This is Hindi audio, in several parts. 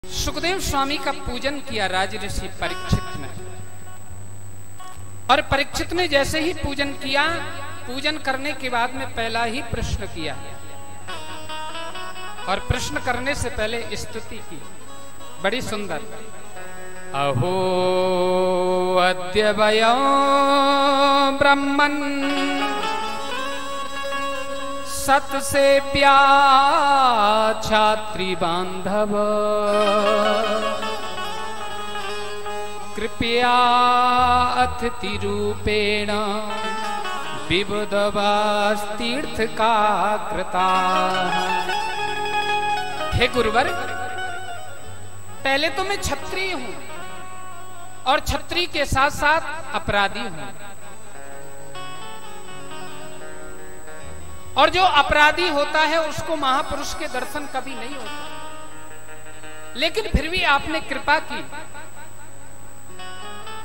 सुखदेव स्वामी का पूजन किया राज ऋषि परीक्षित ने, और परीक्षित ने जैसे ही पूजन किया, पूजन करने के बाद में पहला ही प्रश्न किया, और प्रश्न करने से पहले स्तुति की बड़ी सुंदर। अहो अद्य वयं ब्रह्मन् सत से छात्री बांधव, कृपया अतिथि रूपेण विबुधवास्तीर्थ का कृता। हे गुरुवर, पहले तो मैं क्षत्रिय हूं और क्षत्रिय के साथ साथ अपराधी हूं, और जो अपराधी होता है उसको महापुरुष के दर्शन कभी नहीं होते, लेकिन फिर भी आपने कृपा की,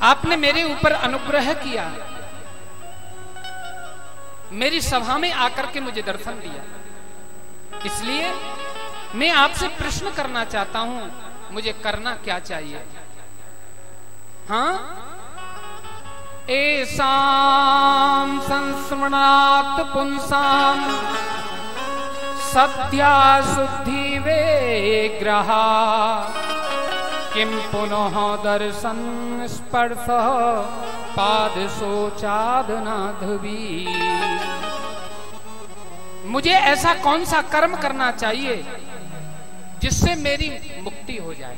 आपने मेरे ऊपर अनुग्रह किया, मेरी सभा में आकर के मुझे दर्शन दिया, इसलिए मैं आपसे प्रश्न करना चाहता हूं, मुझे करना क्या चाहिए? हाँ, एसाम संस्मरणात् पुंसाम सत्या शुद्धि विग्रहा, किम पुनः दर्शन स्पर्श पाद शोचादनाधवी। मुझे ऐसा कौन सा कर्म करना चाहिए जिससे मेरी मुक्ति हो जाए?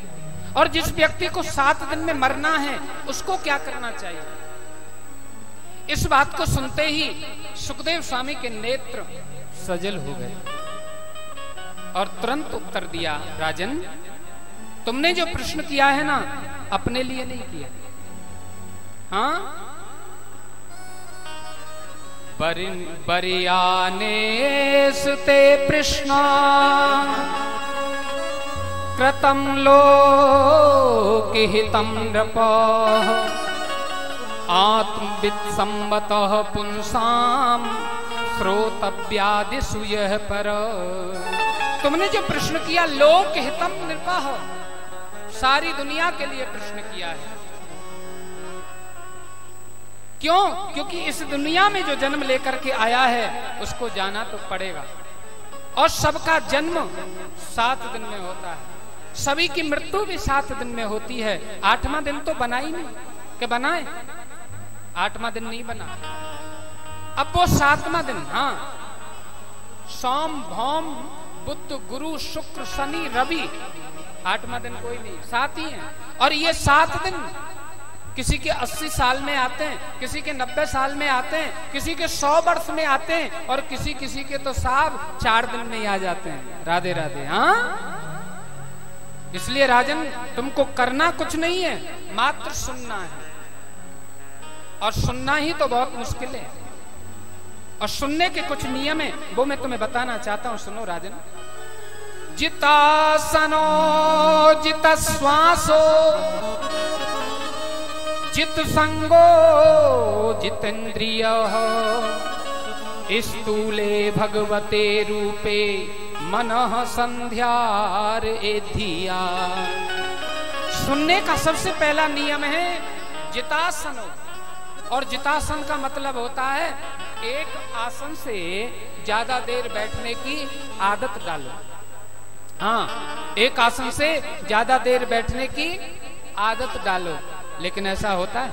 और जिस व्यक्ति को 7 दिन में मरना है उसको क्या करना चाहिए? इस बात को सुनते ही सुखदेव स्वामी के नेत्र सजल हो गए और तुरंत उत्तर दिया, राजन, तुमने जो प्रश्न किया है ना, अपने लिए नहीं किया। हाँ, बरियाने सुते प्रश्न कृतं लोकहितं नृप, आत्मवित् सम्मतः पुंसाम श्रोतव्यादिषु यः पर। तुमने जो प्रश्न किया, लोकहितं नृपः, सारी दुनिया के लिए प्रश्न किया है। क्यों? क्योंकि इस दुनिया में जो जन्म लेकर के आया है उसको जाना तो पड़ेगा, और सबका जन्म 7 दिन में होता है, सभी की मृत्यु भी 7 दिन में होती है। 8वां दिन तो बना ही नहीं, कि बनाए? 8वां दिन नहीं बना, अब वो 7वां दिन। हाँ, सोम भौम बुध गुरु शुक्र शनि रवि, 8वां दिन कोई नहीं, 7 ही है। और ये 7 दिन किसी के 80 साल में आते हैं, किसी के 90 साल में आते हैं, किसी के 100 वर्ष में आते हैं, और किसी के तो साहब 4 दिन में ही आ जाते हैं। राधे राधे। हाँ, इसलिए राजन, तुमको करना कुछ नहीं है, मात्र सुनना है, और सुनना ही तो बहुत मुश्किल है, और सुनने के कुछ नियम है, वो मैं तुम्हें बताना चाहता हूं। सुनो राजन। जितासनो जित श्वासो जित संगो जितेन्द्रियः, स्थूले भगवते रूपे मनः संध्यार एधिया। सुनने का सबसे पहला नियम है जितासनो, और जितासन का मतलब होता है एक आसन से ज्यादा देर बैठने की आदत डालो। हाँ, एक आसन से ज्यादा देर बैठने की आदत डालो। लेकिन ऐसा होता है,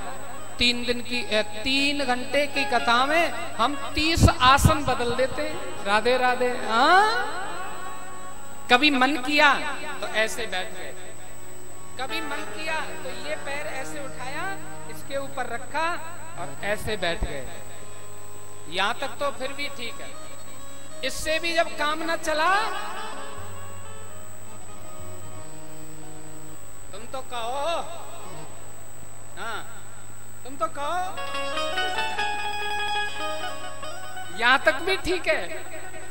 3 घंटे की कथा में हम 30 आसन बदल देते हैं। राधे राधे। हाँ, कभी मन किया तो ऐसे बैठ गए, कभी मन किया तो ये पैर ऐसे उठाया, इसके ऊपर रखा और ऐसे बैठ गए। यहां तक तो फिर भी ठीक है, इससे भी जब काम न चला, तुम तो कहो, हाँ, तुम तो कहो, यहां तक भी ठीक है।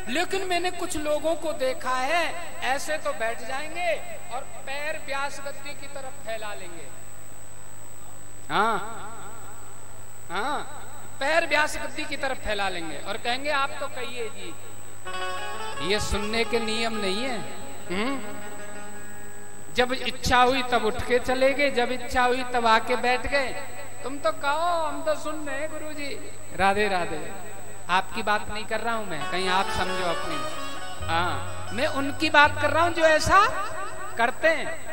लेकिन मैंने कुछ लोगों को देखा है, ऐसे तो बैठ जाएंगे और पैर व्यास गद्दी की तरफ फैला लेंगे। हाँ हाँ, पैर व्यास गद्दी की तरफ फैला लेंगे और कहेंगे आप तो कहिए जी। ये सुनने के नियम नहीं है। जब इच्छा हुई तब उठ के चले गए, जब इच्छा हुई तब आके बैठ गए। तुम तो कहो, हम तो सुन रहे हैं गुरुजी। राधे राधे। आपकी बात नहीं कर रहा हूं मैं, कहीं आप समझो अपनी। हाँ, मैं उनकी बात कर रहा हूं जो ऐसा करते हैं।